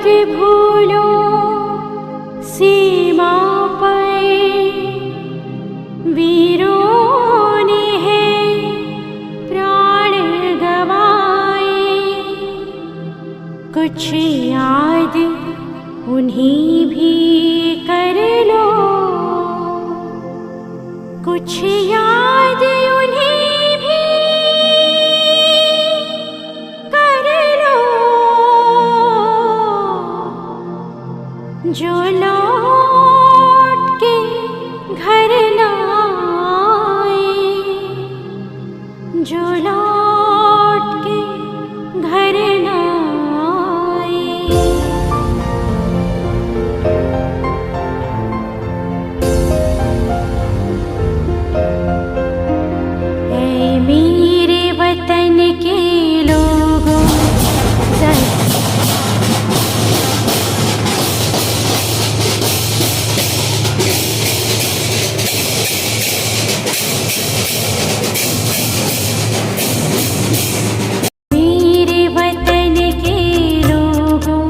के भूलो सीमा पर वीरों ने है प्राण गवाए। कुछ याद उन्हीं भी कर लो, कुछ याद उन्हीं भी कर लो, जो लौट के घर न आए, जो लौट के घर न आए। ऐ मेरे वतन के लोगों, मेरे वतन के लोगों,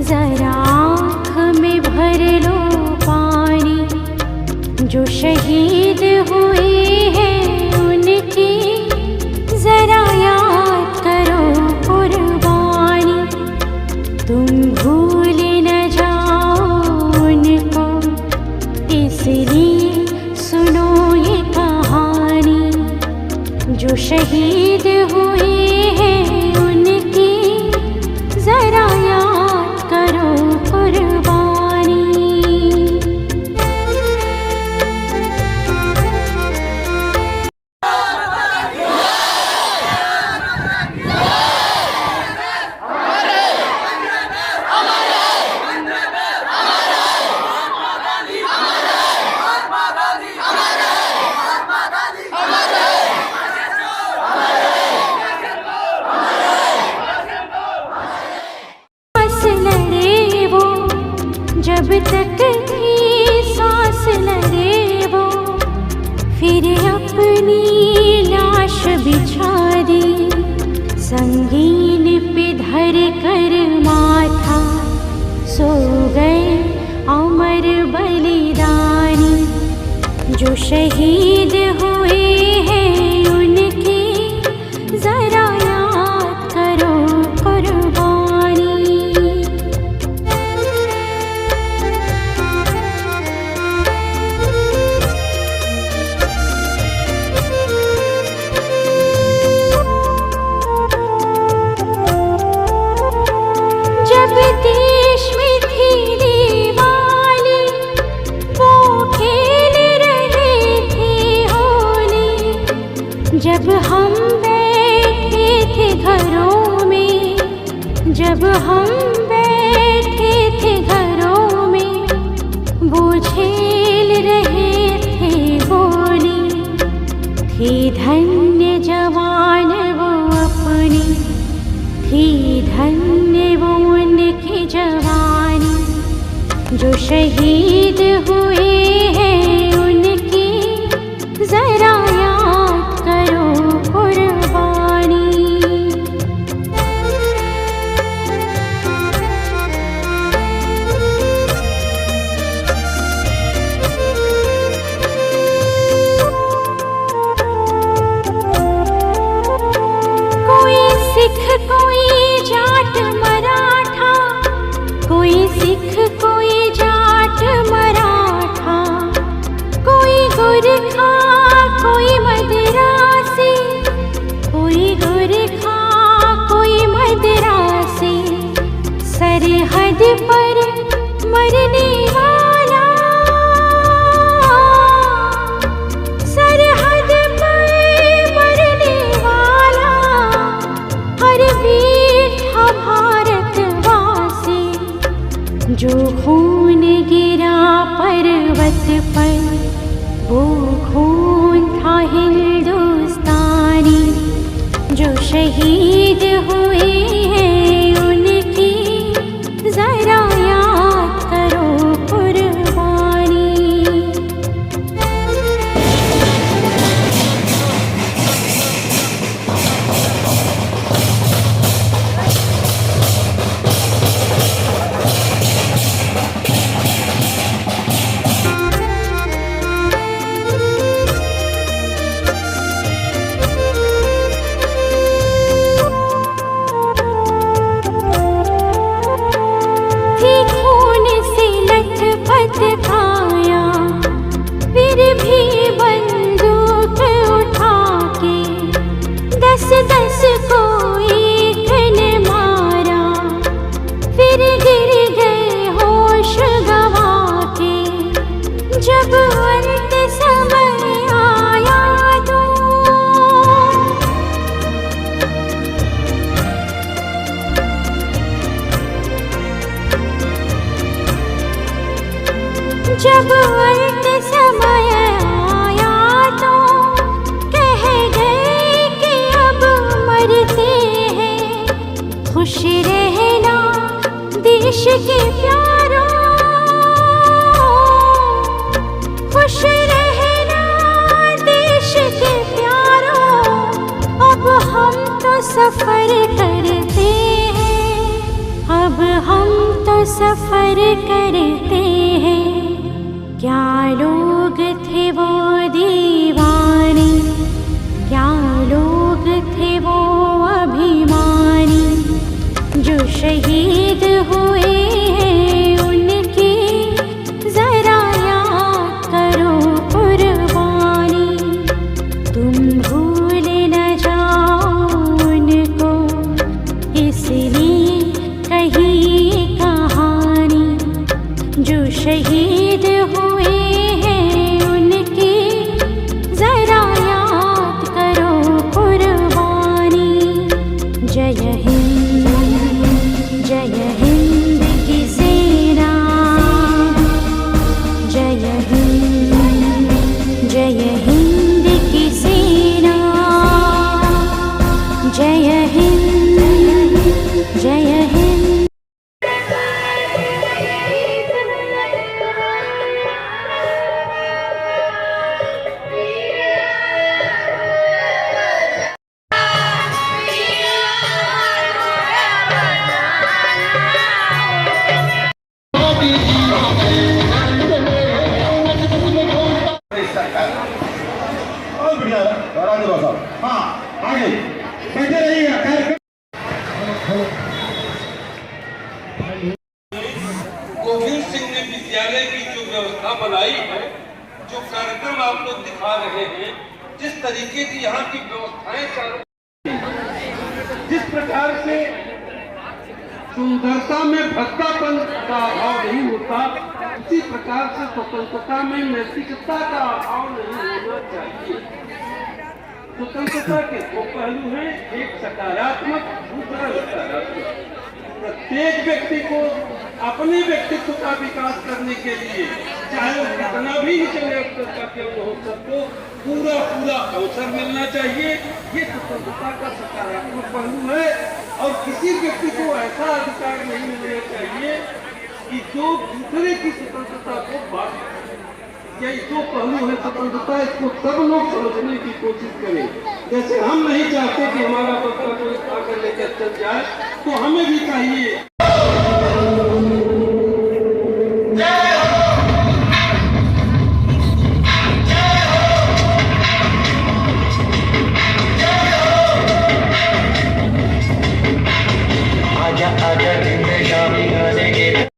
जरा आँख में भर लो पानी। जो शहीद हुए हैं उनकी जरा याद करो कुर्बानी। तुम भूल न जाओ उनको, इसलिए सुनो ये कहानी। जो शहीद हुए हैं उनकी जरा याद करो कुर्बानी। जब तक थी सांस लड़े वो, फिर अपनी लाश बिछा दी। संगीन पे धर कर माथा सो गए अमर बलिदानी। जो शहीद हुए हैं उनकी जरा याद करो कुर्बानी। जब देश में थी दिवाली, वो खेल रहे थे होली। जब हम बैठे थे घरों में, जब हम बैठे थे घरों में, वो झेल रहे थे गोली। थी धन्य जवान वो अपनी, थी धन्य वो उनकी जवानी। जो शहीद हुए हैं उनकी जरा याद करो कुर्बानी। कोई सिख कोई जाट मराठा, कोई सिख कोई जाट मराठा, कोई गोरखा कोई मद्रासी, कोई गोरखा कोई मद्रासी। सरहद पर मरने वाला, सरहद पर मरने वाला, हर वीर था भारतवासी। जो खून गिरा पर्वत पर, वो खून था हिंदुस्तानी। जो शहीद हुए हैं उनकी जरा याद करो कुर्बानी। के प्यारों खुश रहना देश के प्यारों। अब हम तो सफर करते हैं, अब हम तो सफर करते हैं। क्या लोग थे वो दीवाने, क्या लोग थे वो अभिमानी, जो शहीद हुए हैं उनकी जरा याद करो कुर्बानी। तुम भूल न जाओ उनको इसलिए कही कहानी, जो शहीद हुए हैं उनकी जरा याद करो कुर्बानी। जय हिंद, जय हिंद की सेना, जय हिंद, जय हिंद की सेना, जय हिंद, जय हिंद। हाँ आगे बैठे रहिएगा। गोविंद सिंह ने विद्यालय की जो व्यवस्था बनाई है, जो कार्यक्रम आप लोग दिखा रहे हैं, जिस तरीके की यहाँ की व्यवस्थाएं चालू, जिस प्रकार से सुंदरता में भद्दापन का अभाव नहीं होता, उसी प्रकार से स्वतंत्रता में नैतिकता का अभाव नहीं होना चाहिए। स्वतंत्रता के दो पहलू हैं, एक सकारात्मक, दूसरा नकारात्मक। प्रत्येक व्यक्ति को अपने व्यक्तित्व का विकास करने के लिए, चाहे वो कितना भी निचले स्तर का क्यों हो, सबको पूरा अवसर मिलना चाहिए। ये स्वतंत्रता का सकारात्मक पहलू है। और किसी व्यक्ति को ऐसा अधिकार नहीं मिलना चाहिए कि जो दूसरे की स्वतंत्रता को बात। यही जो पहलू है स्वतंत्रता, इसको सब लोग समझने की कोशिश करें। जैसे हम नहीं चाहते कि हमारा बच्चा कोई आकर लेकर चल जाए, तो हमें भी चाहिए। आजा आजा दिन में शामी गाने के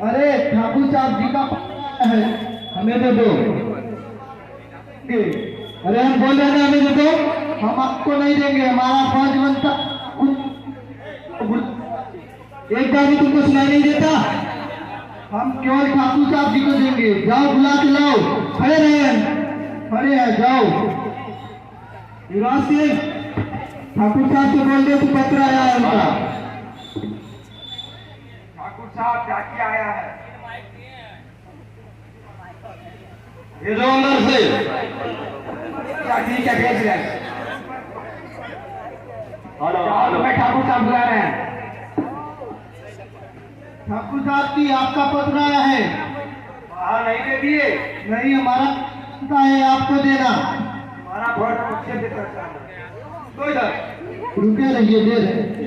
अरे ठाकुर साहब जी का है, हमें दे दो। अरे हम बोल रहे हैं हमें दे दो, हम आपको नहीं देंगे, हमारा फर्ज बनता। एक बार भी तुमको सुनाई नहीं देता, हम केवल ठाकुर साहब जी को देंगे। जाओ बुला के लाओ, खड़े रहे, खड़े हैं, जाओ। युवराज सिंह ठाकुर साहब से बोल दे, तू पत्र आया है उनका। ठाकुर साहब क्या आया है, ये जो अंदर से क्या ठीक है, भेज रहे हैं। हेलो, मैं ठाकुर साहब बुला रहे हैं। ठाकुर साहब की आपका पत्र आया है। हाँ, नहीं दे दिए? नहीं, हमारा है आपको देना। हमारा वोट मुझसे देता है। तो इधर रुके रहिए, दे रहे।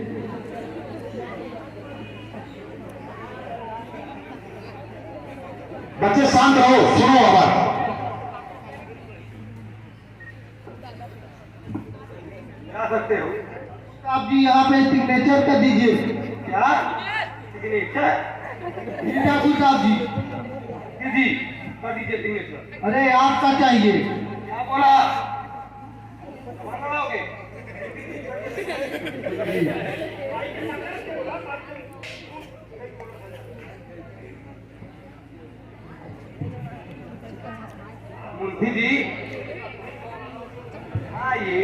बच्चे शांत रहो, सुनो आवाज। क्या सकते हो आप जी, यहाँ पे सिग्नेचर कर दीजिए। क्या सिग्नेचर? जी ठाकुर साहब जी। जी कर दीजिए सिग्नेचर। अरे आपका चाहिए। क्या बोला? बनाओगे? मुंशी जी आइए।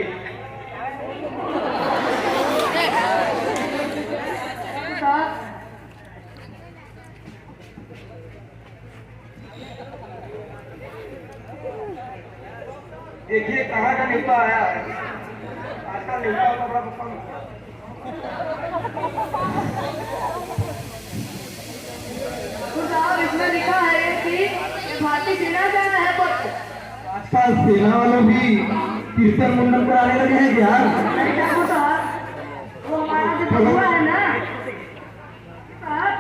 देखिए कहाँ का न्योता आया है। आजकल न्योता होता बड़ा कम। इसमें लिखा है कि भारतीय सेना का है पत्र। आजकल सेना वालों भी कीर्तन मुंडन कराने लगे हैं क्या? नहीं ठाकुर साहब, वो हमारा जो बबुआ है ना साहब,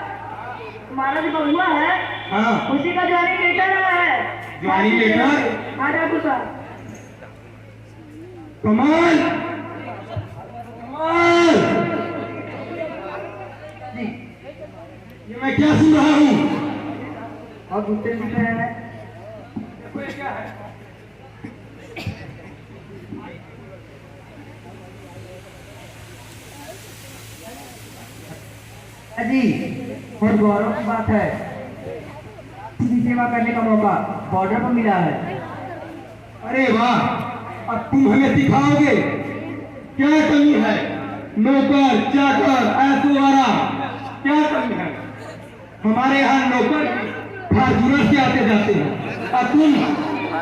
हमारा जो बबुआ है हाँ उसी का ज्वाइनिंग लेटर आया है। Joining letter? हाँ ठाकुर साहब। कमाल कमाल। जी ये मैं क्या सुन रहा हूँ? और दूसरे लिख रहे हैं देखो ये क्या है? जी बहुत गौरव की बात है, सीधी सेवा करने का मौका बॉर्डर पर मिला है। अरे वाह, अब तुम हमें सिखाओगे क्या कमी है? नौकर चाकर ऐसोवारा क्या कमी है? हमारे यहाँ नौकर फार्चूनर से आते जाते हैं और तुम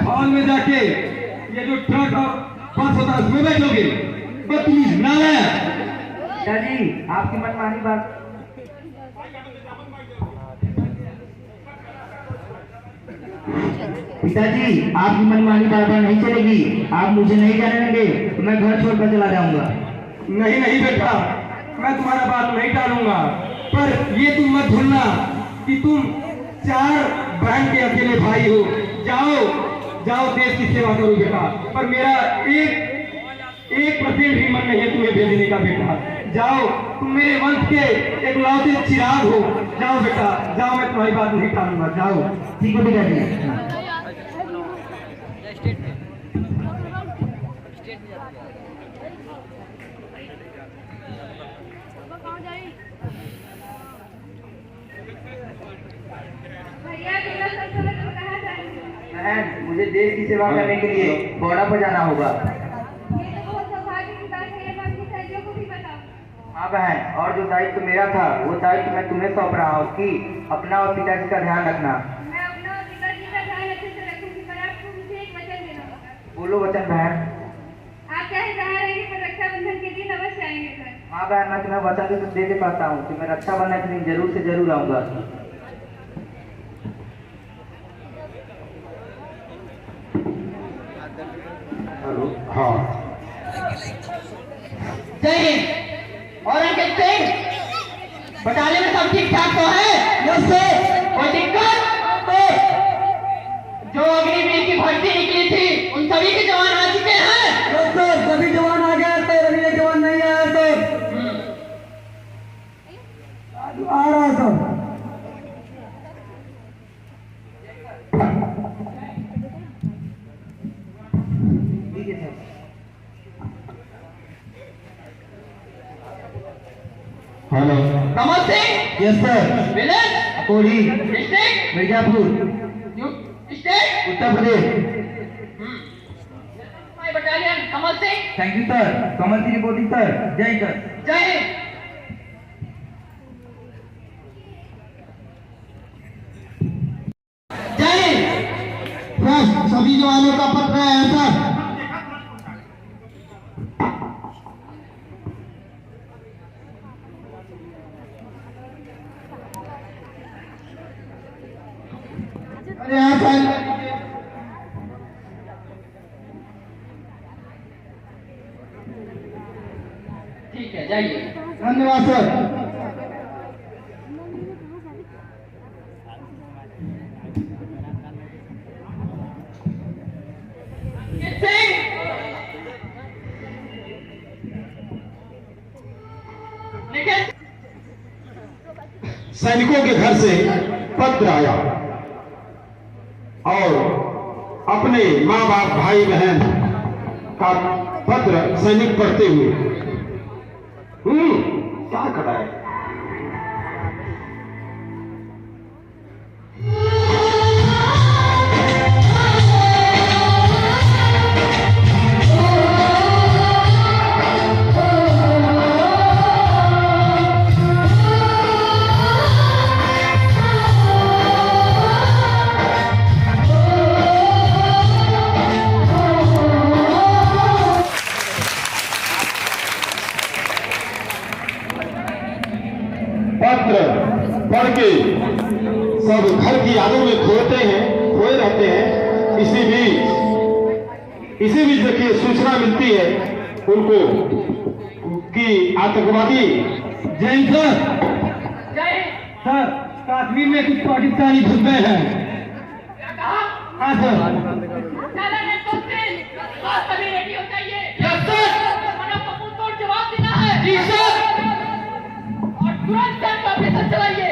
हॉल में जाके ये जो ट्रक और बस होता है उसमें बैठोगे। बदतमीज नालायक। जी आपकी मनमानी बात। पिताजी आपकी मनमानी बार बार नहीं चलेगी। आप मुझे नहीं जाने देंगे तो मैं घर छोड़कर चला जाऊंगा। नहीं नहीं बेटा, मैं तुम्हारा बात नहीं टालूंगा, पर ये तुम मत भूलना कि तुम 4 बहन के अकेले भाई हो। जाओ जाओ देश की सेवा करो बेटा, पर मेरा 1% भी मन नहीं है तुम्हें भेजने का बेटा। जाओ, तुम मेरे वंश के एकलौते चिराग हो। जाओ बेटा जाओ, मैं तुम्हारी बात नहीं टालूंगा। जाओ। ठीक है पिताजी। बहन मुझे देश की सेवा करने के लिए बॉर्डर पर जाना होगा। हाँ बहन, और जो दायित्व मेरा था वो दायित्व मैं तुम्हें सौंप रहा हूँ कि अपना और पिताजी का ध्यान रखना। मैं अपना और पिताजी का ध्यान अच्छे से रखूंगी, पर आपको मुझे एक वचन देना होगा। बोलो वचन बहन। आप चाहे जहाँ रहेंगे पर रक्षाबंधन के दिन अवश्य आएंगे सर। हाँ बहन, मैं तुम्हें वचन भी दे पाता हूँ कि मैं रक्षाबंधन के दिन जरूर से जरूर आऊंगा। हाँ। जय हिंद। और अंकित सिंह, बटालियन में सब ठीक ठाक तो है? कोई दिक्कत? जो अग्निवीर की भर्ती निकली थी उन सभी के जवान आ चुके हैं। सभी जवान आ गए थे, अभी एक जवान नहीं आया थे। आ रहा सब। ठीक है sir. Hello. Kamal Singh. Yes sir. Village Kodi. District Mirzapur. State Uttar Pradesh. My battalion Kamal Singh. Thank you sir. Kamal की रिपोर्टिंग सर। जय हिंद सर। जय हिंद। जय हिंद। सर, सभी जवानों का पत्र है सर। अरे हाँ सर। ठीक है, जाइए। धन्यवाद सर। सैनिकों के घर से पत्र आया और अपने माँ बाप भाई बहन का पत्र सैनिक पढ़ते हुए क्या खड़ा है। पत्र पढ़ के सब घर की यादों में खोए रहते हैं। इसी बीच देखिए सूचना मिलती है उनको कि आतंकवादी जय सर। सर कश्मीर में कुछ पाकिस्तानी घुस गए हैं। हाँ सर। जवाब देना है। जी सर। और तुरंत ऑपरेशन चलाइए।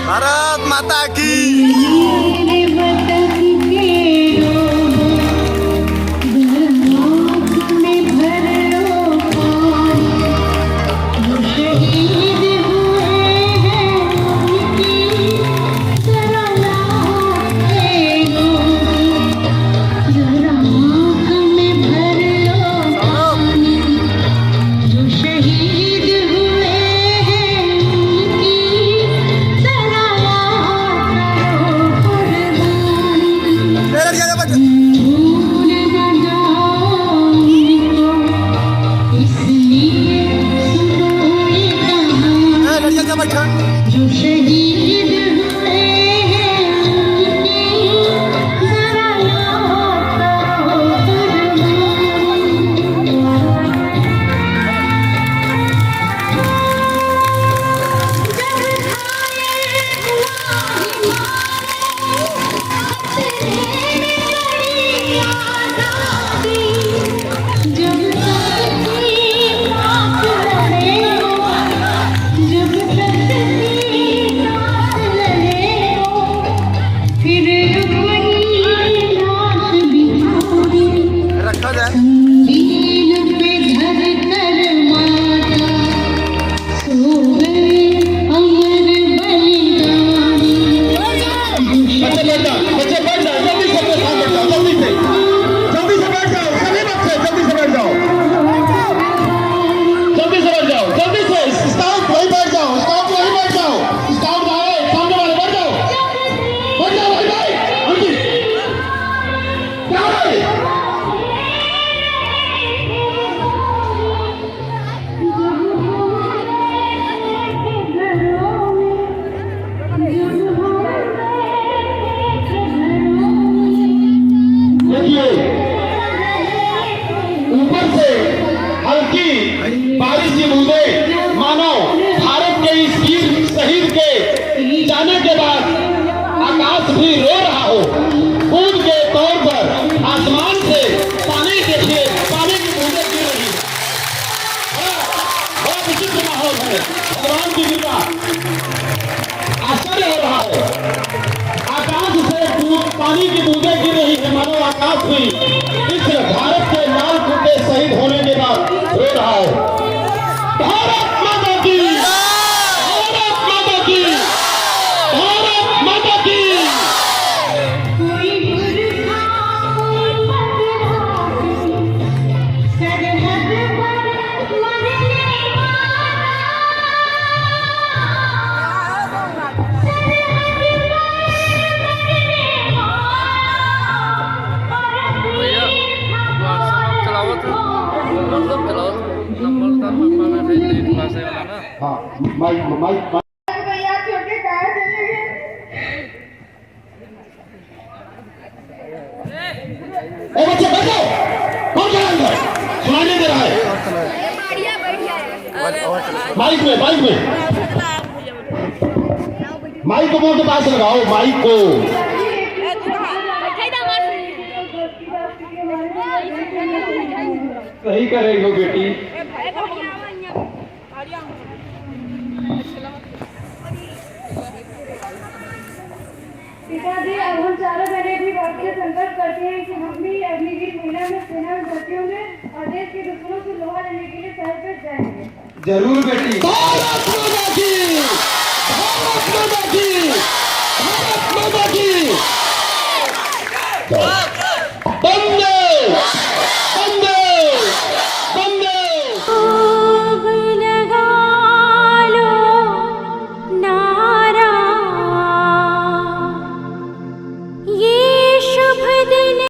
भारत माता की। जो शहीद हुए हैं उनकी जरा याद करो कुर्बान। की बूंदे मानो भारत के इस वीर शहीद के जाने के बाद आकाश भी रो रहा हो। बूंद के तौर पर आसमान से पानी देखिए, पानी की बूंदें गिर रही है। बहुत विचित्र माहौल है। भगवान की कृपा, आश्चर्य हो रहा है। आकाश से पानी की बूंदें गिर रही है, मानो आकाश भी इस भारत के लाल कुत्ते शहीद होने के बाद रो रहा है। भारत माता की, भारत माता की, भारत माता की। कोई बुरखा कोई पतरा सरहद पर मरने वाला, सरहद पर भैया व्हाट्सएप चलाओ तो मतलब चलाओ नंबर था मैं भेज दी क्लास है वाला ना। हाँ, माइक भैया छोटे कहा चले गए। ए बच्चे बैठो, कौन जा रहा है? सुनाई नहीं दे रहा है। माइक में माइक को मुंह के पास लगाओ, माइक को। सही करेंगे बेटी। पिताजी, अब हम चारों बहनें भी वक्त से संकल्प करते हैं कि हम भी अग्निवीर महिला में सेना में भर्ती होंगे और देश के दुश्मनों से लोहा लेने के लिए शहर पर जाएंगे। जरूर बेटी। भारत माता की, भारत माता की, भारत माता की।